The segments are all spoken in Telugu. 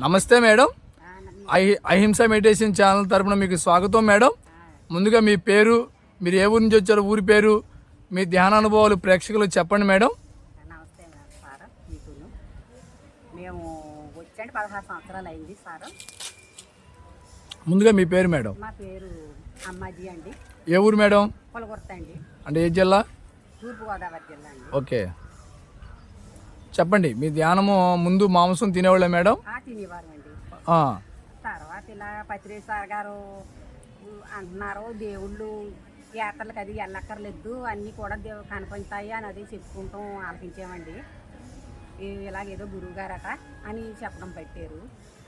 నమస్తే మేడం. అహింస మెడిటేషన్ ఛానల్ తరపున మీకు స్వాగతం మేడం. ముందుగా మీ పేరు, మీరు ఏ ఊరి నుంచి వచ్చారో ఊరి పేరు, మీ ధ్యానానుభవాలు ప్రేక్షకులకు చెప్పండి మేడం. నమస్తే సార్, మీకును మేము వచ్చండి 16 సంవత్సరాలు అయింది సార్. ముందుగా మీ పేరు మేడం. మా పేరు అమ్మాజీ అండి. ఏ ఊరు మేడం? పొలగుర్త అండి, అంటే ఏ జిల్లా? తూర్పుగోదావరి జిల్లా అండి. ఓకే, చెప్పండి. మీ ధ్యానము ముందు మాంసం తినేవాళ్ళే మేడం? తినేవారు అండి. ఆ, తర్వాత ఇలా పత్రి సార్ గారు అంటున్నారు, దేవుళ్ళు యాత్రలకు అది వెళ్ళక్కర్లేదు, అన్నీ కూడా కనిపించాయి అని అది చెప్పుకుంటాం ఆలకించామండి. ఇలాగేదో గురువు గారట అని చెప్పడం పెట్టారు.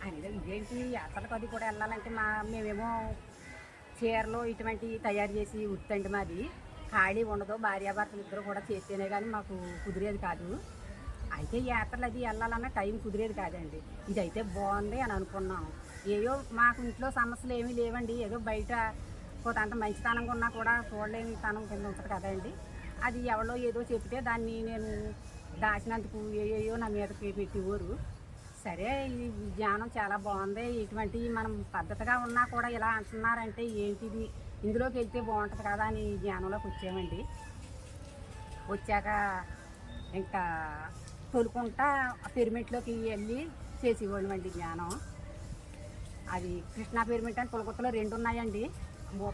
అనేది ఇదేంటి యాత్రలకు అది కూడా వెళ్ళాలంటే మేమేమో చీరలు ఇటువంటి తయారు చేసి ఉత్తండి, మాది ఖాళీ ఉండదు, భార్యాభర్తలు ఇద్దరు కూడా చేస్తేనే కానీ మాకు కుదిరేది కాదు. అయితే యాత్రలు అది వెళ్ళాలన్న టైం కుదిరేది కాదండి. ఇదైతే బాగుంది అని అనుకున్నాం. ఏయో మాకు ఇంట్లో సమస్యలు ఏమీ లేవండి, ఏదో బయట కొంత మంచితనంగా ఉన్నా కూడా చూడలేని తనం కింద ఉంటుంది కదండి. అది ఎవరో ఏదో చెప్తే దాన్ని నేను దాచినందుకు ఏయో నా మీదకి పెట్టేవారు. సరే, ఈ జ్ఞానం చాలా బాగుంది, ఇటువంటి మనం పద్ధతిగా ఉన్నా కూడా ఇలా అంటున్నారంటే ఏంటిది, ఇందులోకి వెళ్తే బాగుంటుంది కదా అని జ్ఞానంలోకి వచ్చామండి. వచ్చాక ఇంకా తొలుకుంటా పిరమిడ్లోకి వెళ్ళి చేసేవాళ్ళం అండి జ్ఞానం. అది కృష్ణా పిరమిడ్ అని తొలకొత్తలో 2 ఉన్నాయండి.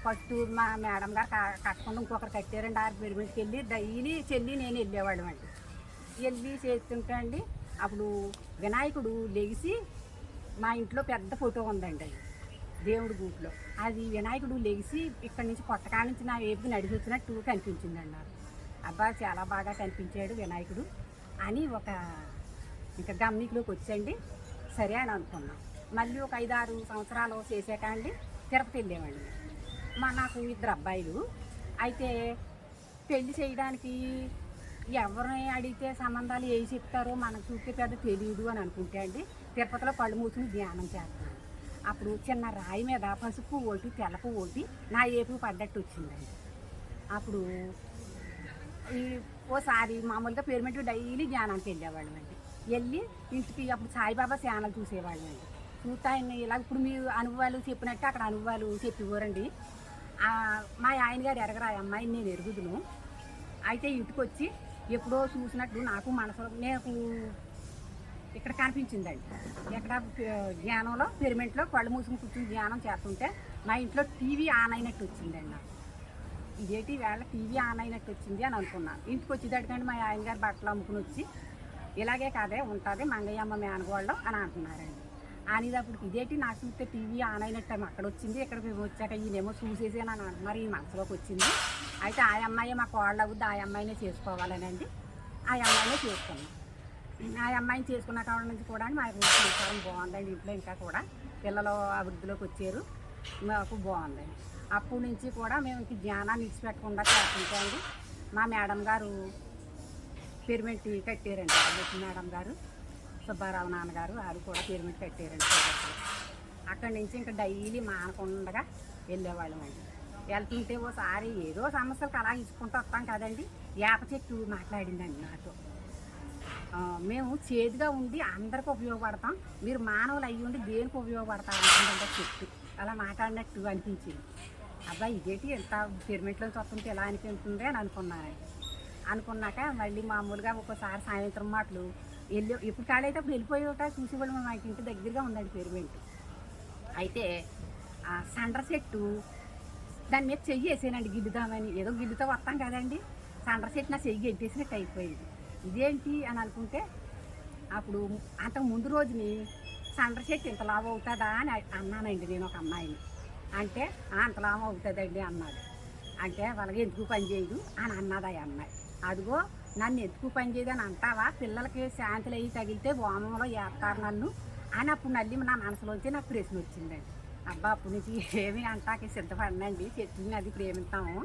ఫస్ట్ మా మేడం గారు కట్టకుండా ఇంకొకరు కట్టారండి. ఆ పిరమిడ్కి వెళ్ళి డైలీ నేను వెళ్ళేవాళ్ళం అండి. వెళ్ళి చేస్తుంటే అండి, అప్పుడు వినాయకుడు లెగిసి, మా ఇంట్లో పెద్ద ఫోటో ఉందండి అది దేవుడి గూట్లో. అది వినాయకుడు లెగిసి ఇక్కడి నుంచి కొట్టకాడ నుంచి నా వైపుకి నడిచి వచ్చినట్టు కనిపించింది అన్నారు. అబ్బా, చాలా బాగా కనిపించాడు వినాయకుడు అని ఇంకా గమనికలోకి వచ్చండి. సరే అని అనుకున్నాం. మళ్ళీ ఒక 5-6 సంవత్సరాలు చేసాక అండి తిరుపతి వెళ్ళామండి. నాకు 2 అబ్బాయిలు. అయితే పెళ్లి చేయడానికి ఎవరిని అడిగితే సంబంధాలు ఏవి చెప్తారో మనకు చూస్తే పెద్ద తెలియదు అని అనుకుంటే అండి, తిరుపతిలో కళ్ళు మూసుకుని ధ్యానం చేస్తాను. అప్పుడు చిన్న రాయి మీద పసుపు ఓటి తెల్లపు ఓటి నా ఏపు పడ్డట్టు వచ్చిందండి. అప్పుడు ఓసారి మామూలుగా పిరమిడ్ డైలీ ధ్యానానికి వెళ్ళేవాళ్ళం అండి. వెళ్ళి ఇంటికి అప్పుడు సాయిబాబా ఛానల్ చూసేవాళ్ళం అండి. చూస్తా ఇలా ఇప్పుడు మీ అనుభవాలు చెప్పినట్టు అక్కడ అనుభవాలు చెప్పేవారండి. మా ఆయన గారు ఎరగరా అమ్మాయిని నేను ఎరుగుదును. అయితే ఇంటికి వచ్చి ఎప్పుడో చూసినట్టు నాకు మనసులో నాకు ఇక్కడ కనిపించిందండి. ఎక్కడ ధ్యానంలో పిరమిడ్లో కళ్ళు మూసుకుని కూర్చుని ధ్యానం చేస్తుంటే మా ఇంట్లో టీవీ ఆన్ అయినట్టు వచ్చిందండి. నాకు ఇదేంటి వేళ టీవీ ఆన్ అయినట్టు వచ్చింది అని అనుకున్నాను. ఇంటికి వచ్చేటట్టుకండి మా ఆయన గారు బట్టలు అమ్ముకుని వచ్చి, ఇలాగే కాదే ఉంటుంది మంగయ్యమ్మ మేనగోళ్ళం అని అంటున్నారండి. అనేటప్పటికి ఇదేంటి నాకు చూస్తే టీవీ ఆన్ అయినట్టు అక్కడ వచ్చింది, ఇక్కడికి వచ్చాక ఈయనేమో చూసేసి అని అంటున్నారు. ఈ మనసులోకి వచ్చింది. అయితే ఆ అమ్మాయి మా కోళ్ళ అవుద్ది, ఆ అమ్మాయినే చేసుకోవాలని అండి ఆ అమ్మాయినే చేసుకున్నాం. ఆ అమ్మాయిని చేసుకున్న కావడం నుంచి కూడా మా సంసారం బాగుందండి. ఇంట్లో ఇంకా కూడా పిల్లలు అభివృద్ధిలోకి వచ్చారు, మాకు బాగుందండి. అప్పటి నుంచి కూడా మేము ఇంక జ్ఞానాన్ని ఇచ్చిపెట్టకుండా చేస్తుంటామండి. మా మేడం గారు పిరమిడ్ కట్టారండి, మేడం గారు సుబ్బారావు నాన్నగారు అది కూడా పిరమిడ్ కట్టారండి. అక్కడి నుంచి ఇంకా డైలీ మానకుండా వెళ్ళేవాళ్ళం అండి. వెళ్తుంటే ఓసారి ఏదో సమస్యలకు అలా ఇచ్చుకుంటూ వస్తాం కదండి. వేప చెట్టు మాట్లాడిందండి నాతో, మేము చేదుగా ఉండి అందరికీ ఉపయోగపడతాం, మీరు మానవులు అయ్యి ఉండి దేనికి ఉపయోగపడతారు అనుకుంటుంటే చెట్టు అలా మాట్లాడినట్టు అనిపించింది. అబ్బాయి ఇదేంటి ఎంత పిరమిడ్లో వస్తుంటే ఎలా అనిపిస్తుంది అని అనుకున్నాక మళ్ళీ మామూలుగా ఒక్కోసారి సాయంత్రం మాటలు ఎప్పుడు కాడైతే అప్పుడు వెళ్ళిపోయేట చూసేవాళ్ళు. మా ఇంటి దగ్గరగా ఉందండి పిరమిడ్. అయితే సండ్ర చెట్టు దాని మీద చెయ్యి వేసానండి గిల్లుదామని. ఏదో గిల్లుతో వస్తాం కదండి, సండ్ర చెట్టు నా చెయ్యి గెంటేసినట్టు అయిపోయింది. ఇదేంటి అని అనుకుంటే అప్పుడు అంతకు ముందు రోజుని సండ్ర చెట్టు ఇంత లాభం అవుతుందా అని అన్నానండి నేను ఒక అమ్మాయిని. అంటే అంత లాభం అవుతుందండి అన్నాడు. అంటే వాళ్ళకి ఎందుకు పని చేయదు అని అన్నది ఆ అమ్మాయి. అదిగో నన్ను ఎందుకు పని చేయదు అని అంటావా, పిల్లలకి శాంతులు అయ్యి తగిలితే వామంలో వేస్తారు నన్ను అని అప్పుడు మళ్ళీ నా మనసులోంచి నాకు ప్రశ్న వచ్చిందండి. అబ్బా, అప్పటి నుంచి ఏమి అంటాకి సిద్ధపడినండి, చెట్టుని అది ప్రేమిస్తాము.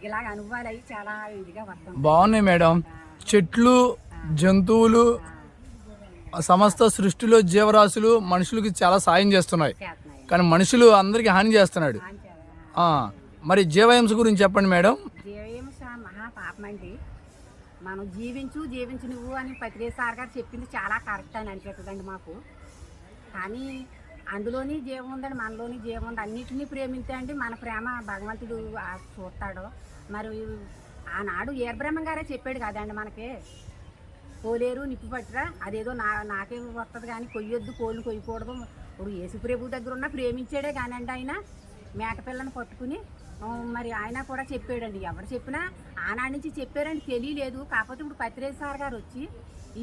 ఇలాగ అనుభవాలు అయ్యి చాలా ఇదిగా వస్తాం. బాగున్నాయి మేడం. చెట్లు, జంతువులు, సమస్త సృష్టిలో జీవరాశులు మనుషులకి చాలా సాయం చేస్తున్నాయి, కానీ మనుషులు అందరికీ హాని చేస్తున్నాడు. మరి జీవహింస గురించి చెప్పండి మేడం. జీవహింస మహా పాపం అండి. మనం జీవించు నువ్వు అని పత్రిక సార్ గారు చెప్పింది చాలా కరెక్ట్ అని అనిపిస్తుందండి మాకు. కానీ అందులోని జీవం ఉందండి, మనలోని జీవం ఉంది. అన్నిటినీ ప్రేమించే అండి మన ప్రేమ భగవంతుడు చూస్తాడు. మరి ఆనాడు ఏర్బ్రహ్మ గారే చెప్పాడు కదండి మనకి, కోలేరు నిప్పు పట్టురా, అదేదో నాకే వస్తుంది కానీ కొయ్యొద్దు, కోళ్ళు కొయ్యకూడదు. ఇప్పుడు యేసుప్రభు దగ్గర ఉన్న ప్రేమించాడే కానండి ఆయన మేకపిల్లని పట్టుకుని. మరి ఆయన కూడా చెప్పాడండి, ఎవరు చెప్పినా ఆనాడు నుంచి చెప్పారండి, తెలియలేదు. కాకపోతే ఇప్పుడు పత్రిక సార్ గారు వచ్చి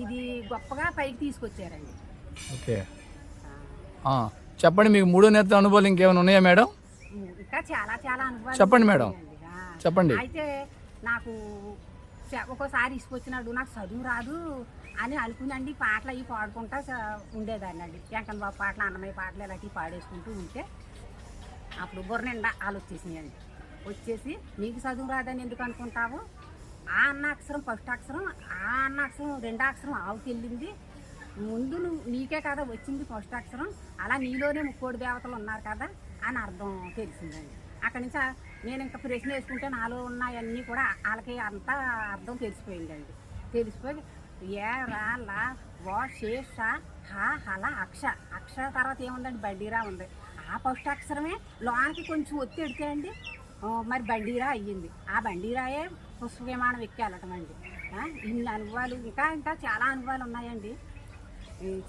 ఇది గొప్పగా పైకి తీసుకొచ్చారండి. ఓకే, చెప్పండి, మీకు మూడో నేత్ర అనుభవాలు ఇంకేమైనా ఉన్నాయా మేడం? ఇంకా చాలా చాలా అనుభవాలు చెప్పండి మేడం, చెప్పండి. అయితే నాకు ఒక్కోసారి ఇసుకొచ్చినాడు, నాకు చదువు రాదు అని అనుకునండి పాటలు అవి పాడుకుంటా ఉండేదాన్ని అండి. వెంకన్న బాబు పాటలు, అన్నమయ్య పాటలు ఇలాంటివి పాడేసుకుంటూ ఉంటే అప్పుడు బుర్ర నిండా వచ్చేసినాయండి. వచ్చేసి నీకు చదువు రాదని ఎందుకు అనుకుంటావు, ఆ అన్న అక్షరం ఫస్ట్ అక్షరం, ఆ అన్న అక్షరం రెండో అక్షరం ఆవుకి వెళ్ళింది, ముందు నీకే కదా వచ్చింది ఫస్ట్ అక్షరం, అలా నీలోనే ముక్కోడి దేవతలు ఉన్నారు కదా అని అర్థం తెలిసిందండి. అక్కడి నుంచి నేను ఇంకా ప్రశ్న వేసుకుంటే నాలో ఉన్నాయన్నీ కూడా వాళ్ళకి అంతా అర్థం తెలిసిపోయిందండి. తెలిసిపోయి ఏ రా లా వా శేష హా హల అక్ష, అక్షర తర్వాత ఏముందండి బండిరా ఉంది. ఆ ఫస్ట్ అక్షరమే లోనికి కొంచెం ఒత్తి ఎడితే అండి మరి బండిరా అయ్యింది. ఆ బండిరాయే పుష్ప విమానం ఎక్కి వెళ్ళటం అండి. ఇన్ని అనుభవాలు, ఇంకా ఇంకా చాలా అనుభవాలు ఉన్నాయండి.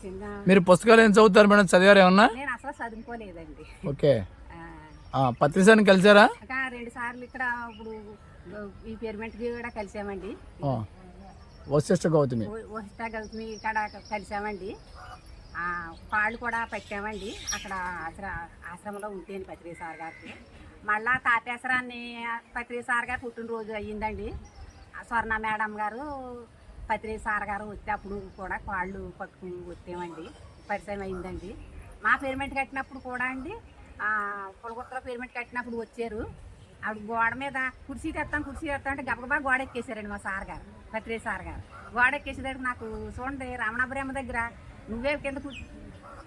చిన్న మీరు పుస్తకాలు ఏం చదువుతారు మేడం? చదివారు ఏమన్నా? నేను అసలు చదువుకోలేదండి. ఓకే, పత్రిసారిని కలిసారా? 2 సార్లు ఇక్కడ ఇప్పుడు ఈ పేరుమెంట్కి కూడా కలిసామండి. వశిష్ఠ గౌతమి ఇక్కడ కలిసామండి. కాళ్ళు కూడా పెట్టామండి అక్కడ ఆశ్రమంలో ఉంటేని పత్రిక సార్ గారికి. మళ్ళా తాపేశ్వరాన్ని పత్రిక సార్ గారు పుట్టినరోజు అయ్యిందండి. స్వర్ణ మేడం గారు పత్రిక సార్ గారు వస్తే అప్పుడు కూడా కాళ్ళు పట్టుకుని వచ్చామండి, పరిచయం అయిందండి. మా పేరుమెంట్ కట్టినప్పుడు కూడా అండి, పొలగుట్టలో పేరుమెంట్ కట్టినప్పుడు వచ్చారు. ఆవిడ గోడ మీద కుర్చీ తెస్తాం అంటే గబగబా గోడ ఎక్కేసారండి మా సార్ గారు, పత్రిక సార్ గారు. గోడ ఎక్కేసేదానికి నాకు చూడండి రమణాబ్రహ్మ దగ్గర నువ్వే కింద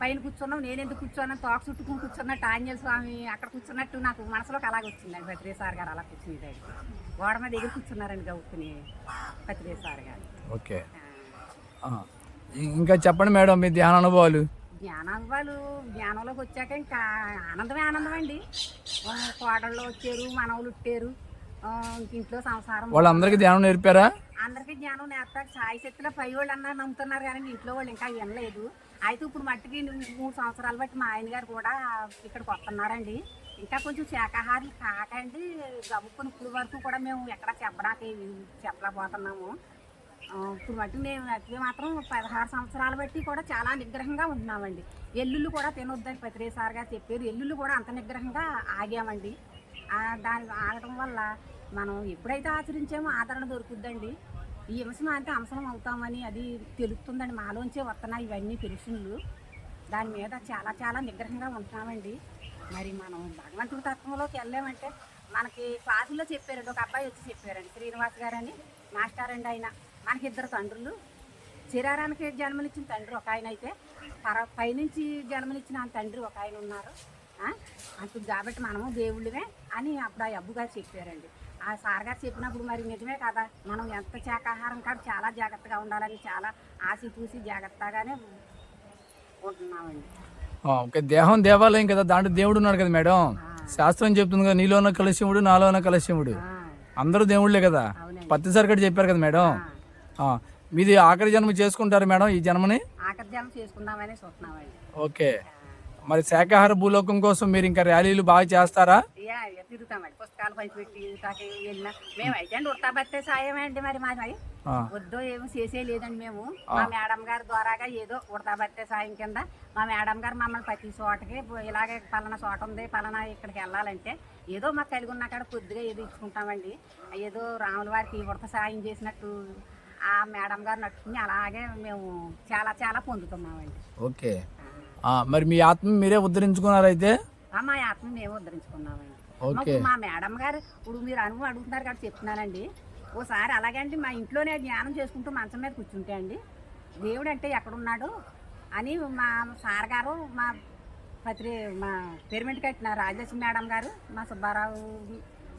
పైన కూర్చున్నావు, నేను ఎందుకు కూర్చున్నాను, తోక చుట్టుకుని కూర్చున్నట్టు ఆంజనేయ స్వామి అక్కడ కూర్చున్నట్టు నాకు మనసులోకి అలాగే వచ్చిందండి. పత్రిక సార్ గారు అలా కూర్చునేదాన్ని, గోడ మీద ఎదురు కూర్చున్నారండి గౌక్కుని పత్రిక సార్ గారు. ఓకే, ఇంకా చెప్పండి మేడం మీ ధ్యాన అనుభవాలు. జ్ఞానానుభవాలు జ్ఞానంలోకి వచ్చాక ఇంకా ఆనందమే ఆనందం అండి. కోడళ్ళు వచ్చారు, మనవలు ఉట్టారు, ఇంట్లో సంసారం. వాళ్ళందరికీ ధ్యానం నేర్పారా? అందరికీ జ్ఞానం నేర్పాక సాయి శక్తిలో పై వాళ్ళు అన్నారు నమ్ముతున్నారు కానీ ఇంట్లో వాళ్ళు ఇంకా వినలేదు. అయితే ఇప్పుడు మట్టికి 3 సంవత్సరాలు బట్టి మా ఆయన గారు కూడా ఇక్కడికి వస్తున్నారండి. ఇంకా కొంచెం శాకాహారులు కాకండి గబుక్కుని ఇప్పుడు వరకు కూడా మేము ఎక్కడ చెప్పలేకపోతున్నాము. ఇప్పుడు మట్టి మేము అట్లే మాత్రం 16 సంవత్సరాలు బట్టి కూడా చాలా నిగ్రహంగా ఉంటున్నామండి. ఎల్లుళ్ళు కూడా తినొద్దని పత్రిక సార్ గారు చెప్పారు. ఎల్లుళ్ళు కూడా అంత నిగ్రహంగా ఆగామండి. దాని ఆగటం వల్ల మనం ఎప్పుడైతే ఆచరించామో ఆదరణ దొరుకుద్దండి. ఈ అంశం అంటే అంశం అవుతామని అది తెలుస్తుందండి. మాలోంచే వస్తున్నాయి ఇవన్నీ పెన్షన్లు. దాని మీద చాలా చాలా నిగ్రహంగా ఉంటున్నామండి. మరి మనం భగవంతుడి తత్వంలోకి వెళ్ళామంటే మనకి క్లాసుల్లో చెప్పారండి, ఒక అబ్బాయి వచ్చి చెప్పారండి, శ్రీనివాస్ గారు అని మాస్టర్ అండి. ఆయన మనకి 2 తండ్రులు, శరీరానికి జన్మనిచ్చిన తండ్రి ఒక ఆయన అయితే పైనుంచి జన్మనిచ్చిన తండ్రి ఒక ఆయన ఉన్నారు. అంటుంది కాబట్టి మనము దేవుళ్ళమే అని అప్పుడు ఆ అబ్బు గారు చెప్పారండి. ఆ సార్ గారు చెప్పినప్పుడు మరి నిజమే కదా, మనం ఎంత శాకాహారం కాదు చాలా జాగ్రత్తగా ఉండాలని చాలా ఆశ జాగ్రత్తగానే ఉంటున్నామండి. ఓకే, దేహం దేవాలయం కదా, దాంట్లో దేవుడు ఉన్నాడు కదా మేడం. శాస్త్రం చెప్తుంది కదా, నీలో ఉన్న కలశివుడు నాలో ఉన్న కలశివుడు, అందరూ దేవుళ్ళే కదా. పత్తిసారి కూడా చెప్పారు కదా మేడం. మీది ఆఖరి జన్మ చేసుకుంటారు మేడం ఈ జన్మని? ఆఖరి జన్మ చేసుకుందామని చూస్తున్నామండి. ఓకే, మరి శాకాహార భూలోకం కోసం మీరు ఇంకా ర్యాలీలు బాగా చేస్తారా? తిరుగుతామండి, పుస్తకాలు పంచిపెట్టి వెళ్ళినా మేమైతే అండి ఉడతా బట్టే సాయమే అండి. మరి మాది వద్దో ఏమో చేసే లేదండి. మేము మా మేడం గారి ద్వారాగా ఏదో ఉడతా బట్టే సాయం కింద మా మేడం గారు మమ్మల్ని ప్రతి చోటకి ఇలాగే పలానా చోట ఉంది, పలానా ఇక్కడికి వెళ్ళాలంటే ఏదో మాకు కలిగి ఉన్న కాడ కొద్దిగా ఏదో ఇచ్చుకుంటామండి. ఏదో రాముల వారికి ఉడత సాయం చేసినట్టు ఆ మేడం గారు నట్టుకుని అలాగే మేము చాలా చాలా పొందుతున్నామండి. ఓకే, మరి మీ ఆత్మ మీరే ఉద్ధరించుకున్నారైతే? మా ఆత్మ మేము ఉద్ధరించుకున్నామండి. మా మేడం గారు ఇప్పుడు మీరు అనుభవం అడుగుతున్నారు కాబట్టి చెప్తున్నానండి. ఓసారి అలాగండి మా ఇంట్లోనే ధ్యానం చేసుకుంటూ మంచం మీద కూర్చుంటే అండి దేవుడు అంటే ఎక్కడున్నాడు అని మా సార్ గారు మా పేరుమెంట్ కట్టిన రాజలక్ష్మి మేడం గారు మా సుబ్బారావు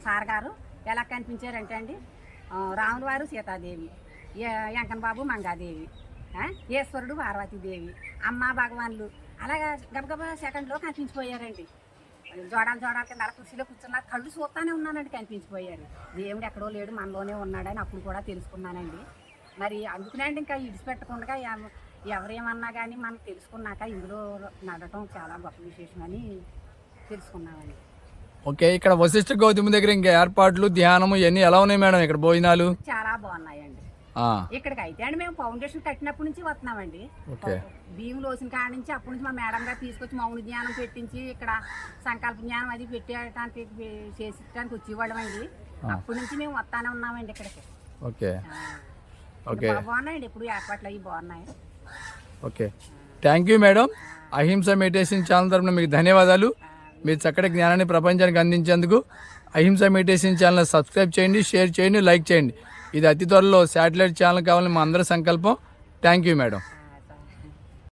సార్ గారు ఎలా కనిపించారంటే అండి రాముల వారు సీతాదేవి వెంకన్న బాబు మంగాదేవి, ఈశ్వరుడు పార్వతీదేవి, అమ్మ భగవాన్లు అలాగా గబగబా సెకండ్లో కనిపించిపోయారండి. జోడాల కింద అలా కుర్చీలో కూర్చున్నారు, కళ్ళు చూస్తానే ఉన్నానండి, కనిపించిపోయారు. దేవుడు ఎక్కడో లేడు, మనలోనే ఉన్నాడని అప్పుడు కూడా తెలుసుకున్నానండి. మరి అందుకునండి ఇంకా ఇడిచిపెట్టకుండా ఎవరేమన్నా కానీ మనం తెలుసుకున్నాక ఇందులో నడటం చాలా గొప్ప విశేషమని తెలుసుకున్నామండి. ఓకే, ఇక్కడ వశిష్ఠ గౌతమి దగ్గర ఇంకా ఏర్పాట్లు ధ్యానము ఇవన్నీ ఎలా ఉన్నాయి మేడం? ఇక్కడ భోజనాలు చాలా బాగున్నాయండి. ఇక్కడికి అయితే అండి మేము ఫౌండేషన్ కట్టినప్పటి నుంచి వస్తున్నామండి. భీము లోసిన కాడ నుంచి అప్పటి నుంచి మా మేడం గారు తీసుకొచ్చి మౌన జ్ఞానం పెట్టించి ఇక్కడ సంకల్ప జ్ఞానం అది పెట్టడానికి చేసేటానికి వచ్చేవాళ్ళం అండి. అప్పటి నుంచి మేము వస్తానే ఉన్నామండి ఇక్కడికి. ఓకే ఓకే, బాగున్నాయండి, ఇప్పుడు ఏర్పాట్లు అవి బాగున్నాయి. Okay, thank you madam. అహింస మెడిటేషన్ ఛానల్ తరఫున మీకు ధన్యవాదాలు. మీరు చక్కటి జ్ఞానాన్ని ప్రపంచానికి అందించేందుకు అహింస మెడిటేషన్ ఛానల్ సబ్స్క్రైబ్ చేయండి, షేర్ చేయండి, లైక్ చేయండి. ఇది అతి త్వరలో శాటిలైట్ ఛానల్ కావాలని మా అందరి సంకల్పం. Thank you madam.